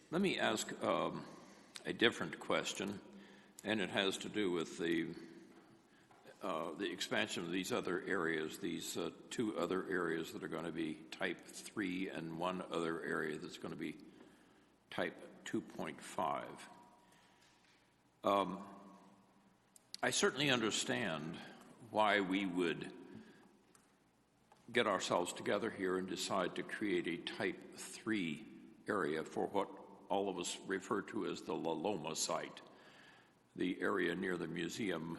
Let me ask a different question, and it has to do with the expansion of these other areas, these two other areas that are going to be type 3 and one other area that's going to be type 2.5. I certainly understand why we would get ourselves together here and decide to create a type 3 area for what all of us refer to as the La Loma site, the area near the museum,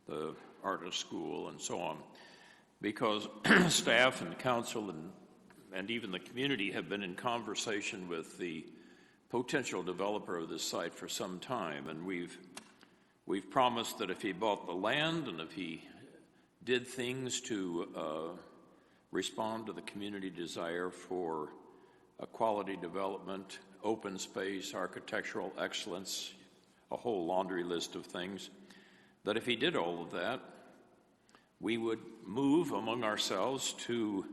the artist school, and so on, because staff and council and even the community have been in conversation with the potential developer of this site for some time, and we've promised that if he bought the land and if he did things to respond to the community desire for a quality development, open space, architectural excellence, a whole laundry list of things, that if he did all of that, we would move among ourselves to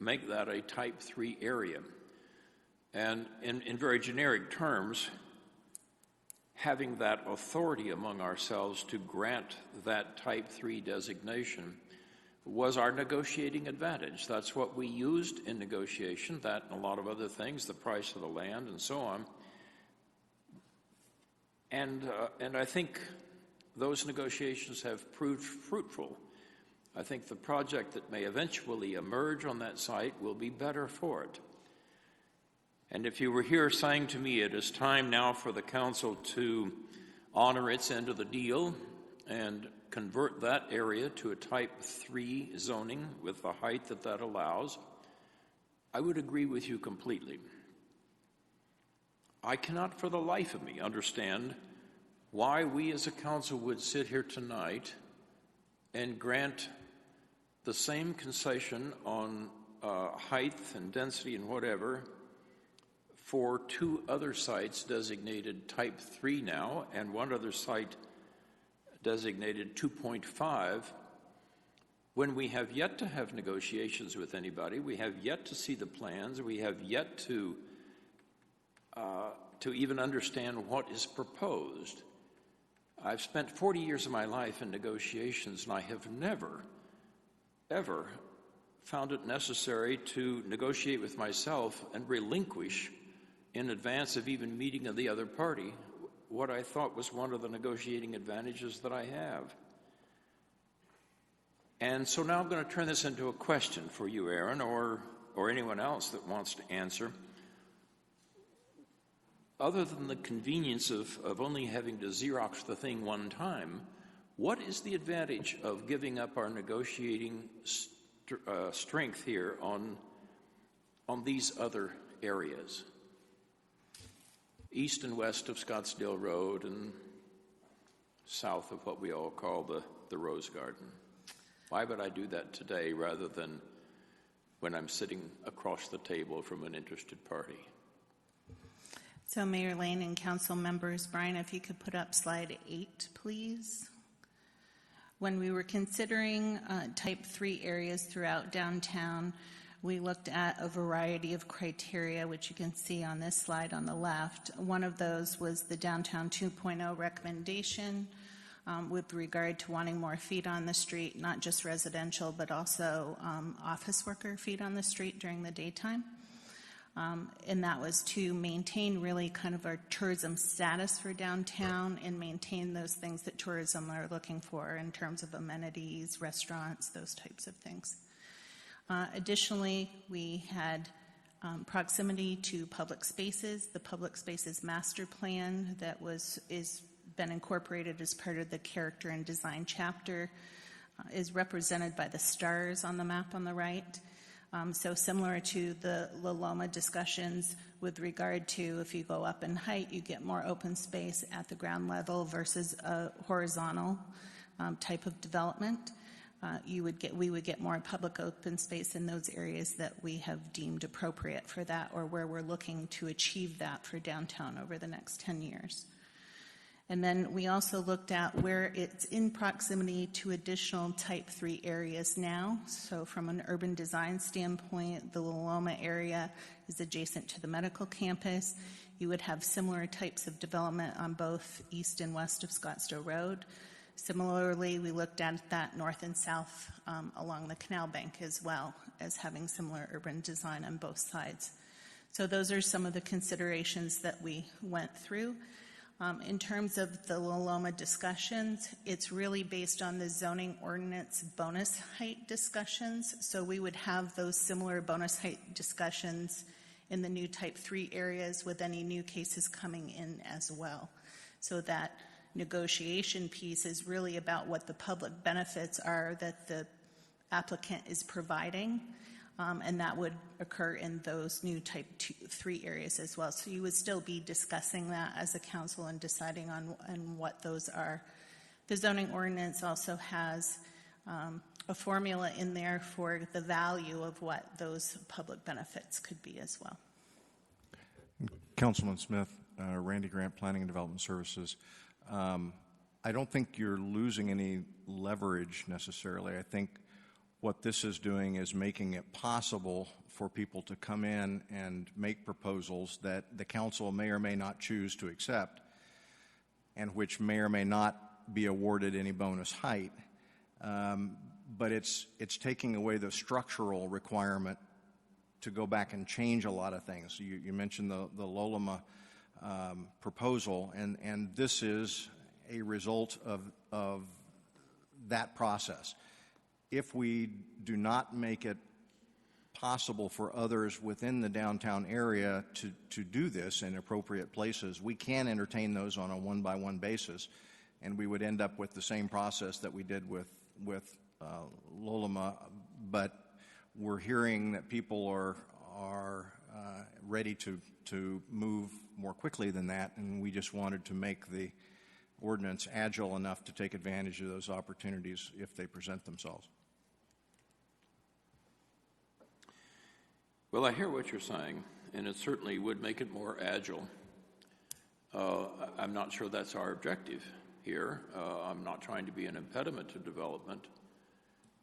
make that a type 3 area. And in very generic terms, having that authority among ourselves to grant that type 3 designation was our negotiating advantage. That's what we used in negotiation, that and a lot of other things, the price of the land and so on. And I think those negotiations have proved fruitful. I think the project that may eventually emerge on that site will be better for it. And if you were here saying to me, it is time now for the council to honor its end of the deal and convert that area to a type 3 zoning with the height that that allows, I would agree with you completely. I cannot for the life of me understand why we as a council would sit here tonight and grant the same concession on height and density and whatever for two other sites designated type 3 now and one other site designated 2.5, when we have yet to have negotiations with anybody, we have yet to see the plans, we have yet to even understand what is proposed. I've spent 40 years of my life in negotiations, and I have never, ever found it necessary to negotiate with myself and relinquish in advance of even meeting of the other party what I thought was one of the negotiating advantages that I have. And so now I'm going to turn this into a question for you, Aaron, or anyone else that wants to answer. Other than the convenience of only having to Xerox the thing one time, what is the advantage of giving up our negotiating strength here on these other areas? East and west of Scottsdale Road and south of what we all call the Rose Garden. Why would I do that today rather than when I'm sitting across the table from an interested party? So Mayor Lane and council members, Brian, if you could put up slide 8, please. When we were considering type 3 areas throughout downtown, we looked at a variety of criteria, which you can see on this slide on the left. One of those was the Downtown 2.0 recommendation with regard to wanting more feet on the street, not just residential, but also office worker feet on the street during the daytime. And that was to maintain really kind of our tourism status for downtown and maintain those things that tourism are looking for in terms of amenities, restaurants, those types of things. Additionally, we had proximity to public spaces. The public spaces master plan that is been incorporated as part of the character and design chapter is represented by the stars on the map on the right. So similar to the La Loma discussions with regard to if you go up in height, you get more open space at the ground level versus a horizontal type of development. We would get more public open space in those areas that we have deemed appropriate for that or where we're looking to achieve that for downtown over the next 10 years. And then we also looked at where it's in proximity to additional type 3 areas now. So from an urban design standpoint, the Loma area is adjacent to the medical campus. You would have similar types of development on both east and west of Scottsdale Road. Similarly, we looked at that north and south along the canal bank as well as having similar urban design on both sides. So those are some of the considerations that we went through. In terms of the Loma discussions, it's really based on the zoning ordinance bonus height discussions. So we would have those similar bonus height discussions in the new type 3 areas with any new cases coming in as well. So that negotiation piece is really about what the public benefits are that the applicant is providing. And that would occur in those new type 3 areas as well. So you would still be discussing that as a council and deciding on what those are. The zoning ordinance also has a formula in there for the value of what those public benefits could be as well. Councilman Smith, Randy Grant, Planning and Development Services. I don't think you're losing any leverage necessarily. I think what this is doing is making it possible for people to come in and make proposals that the council may or may not choose to accept, and which may or may not be awarded any bonus height. But it's taking away the structural requirement to go back and change a lot of things. You mentioned the Loloma proposal, and this is a result of that process. If we do not make it possible for others within the downtown area to do this in appropriate places, we can entertain those on a one-by-one basis, and we would end up with the same process that we did with Loloma. But we're hearing that people are ready to move more quickly than that, and we just wanted to make the ordinance agile enough to take advantage of those opportunities if they present themselves. Well, I hear what you're saying, and it certainly would make it more agile. I'm not sure that's our objective here. I'm not trying to be an impediment to development,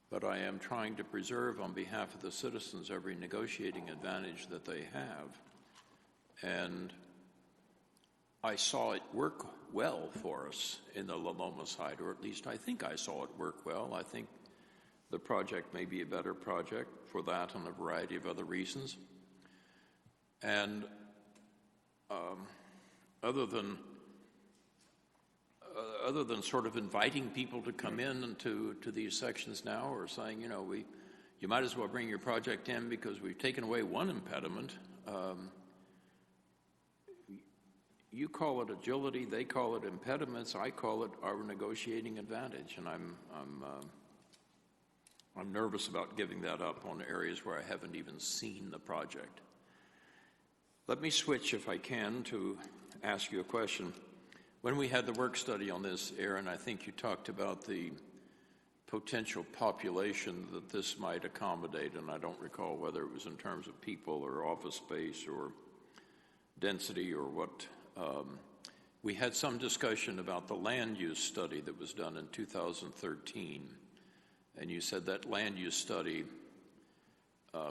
but I am trying to preserve on behalf of the citizens every negotiating advantage that they have. And I saw it work well for us in the Loma side, or at least I think I saw it work well. I think the project may be a better project for that and a variety of other reasons. And other than sort of inviting people to come in and to these sections now, or saying, you might as well bring your project in because we've taken away one impediment. You call it agility, they call it impediments, I call it our negotiating advantage, and I'm nervous about giving that up on areas where I haven't even seen the project. Let me switch, if I can, to ask you a question. When we had the work study on this, Aaron, I think you talked about the potential population that this might accommodate, and I don't recall whether it was in terms of people or office space or density or what. We had some discussion about the land use study that was done in 2013. And you said that land use study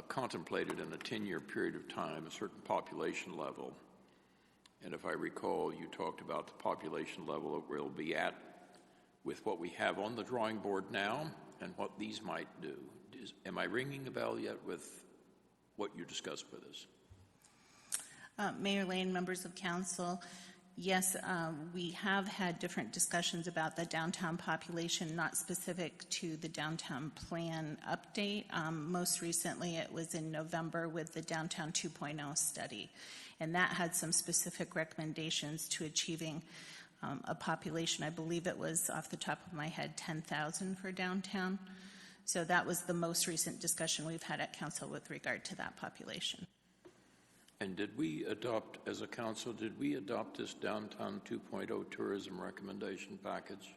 contemplated in a 10-year period of time a certain population level. And if I recall, you talked about the population level that we'll be at with what we have on the drawing board now and what these might do. Am I ringing a bell yet with what you discussed with us? Mayor Lane, members of council, yes, we have had different discussions about the downtown population, not specific to the downtown plan update. Most recently, it was in November with the Downtown 2.0 study, and that had some specific recommendations to achieving a population. I believe it was, off the top of my head, 10,000 for downtown. So that was the most recent discussion we've had at council with regard to that population. And did we adopt, as a council, did we adopt this Downtown 2.0 tourism recommendation package?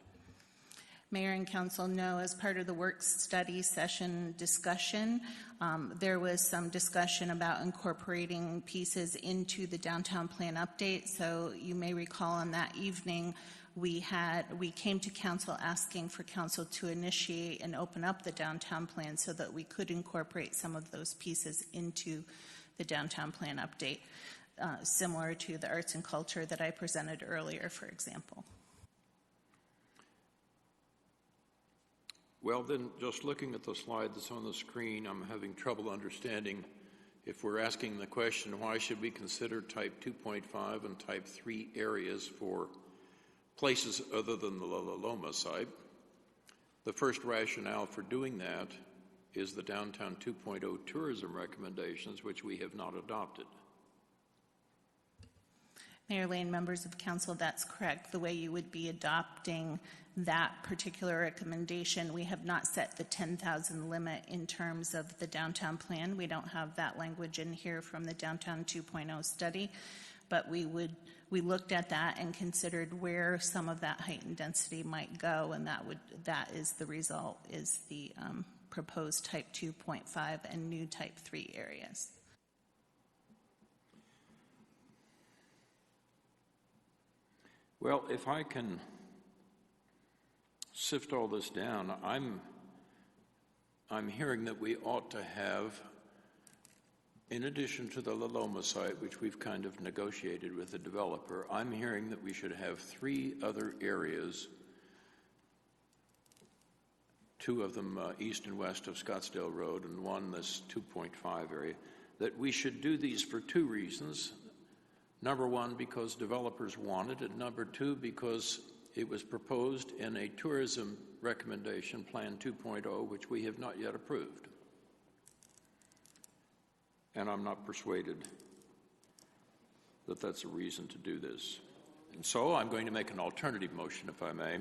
Mayor and council, no. As part of the work study session discussion, there was some discussion about incorporating pieces into the downtown plan update. So you may recall on that evening, we came to council asking for council to initiate and open up the downtown plan so that we could incorporate some of those pieces into the downtown plan update, similar to the arts and culture that I presented earlier, for example. Well, then, just looking at the slide that's on the screen, I'm having trouble understanding if we're asking the question, why should we consider type 2.5 and type 3 areas for places other than the La Loma site? The first rationale for doing that is the Downtown 2.0 tourism recommendations, which we have not adopted. Mayor Lane, members of council, that's correct. The way you would be adopting that particular recommendation, we have not set the 10,000 limit in terms of the downtown plan. We don't have that language in here from the Downtown 2.0 study, but we looked at that and considered where some of that heightened density might go, and that is the result, is the proposed type 2.5 and new type 3 areas. Well, if I can sift all this down, I'm hearing that we ought to have, in addition to the La Loma site, which we've kind of negotiated with the developer, I'm hearing that we should have 3 other areas, 2 of them east and west of Scottsdale Road, and 1 this 2.5 area, that we should do these for 2 reasons. Number 1, because developers want it, and number 2, because it was proposed in a tourism recommendation, Plan 2.0, which we have not yet approved. And I'm not persuaded that that's a reason to do this. And so I'm going to make an alternative motion, if I may.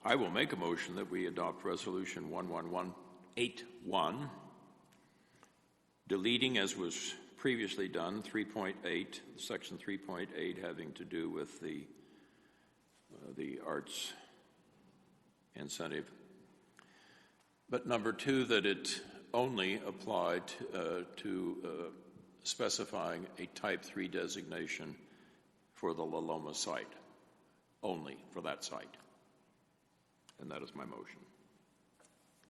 I will make a motion that we adopt Resolution 11181, deleting, as was previously done, 3.8, Section 3.8, having to do with the arts incentive. But number 2, that it only applied to specifying a Type 3 designation for the La Loma site, only for that site. And that is my motion.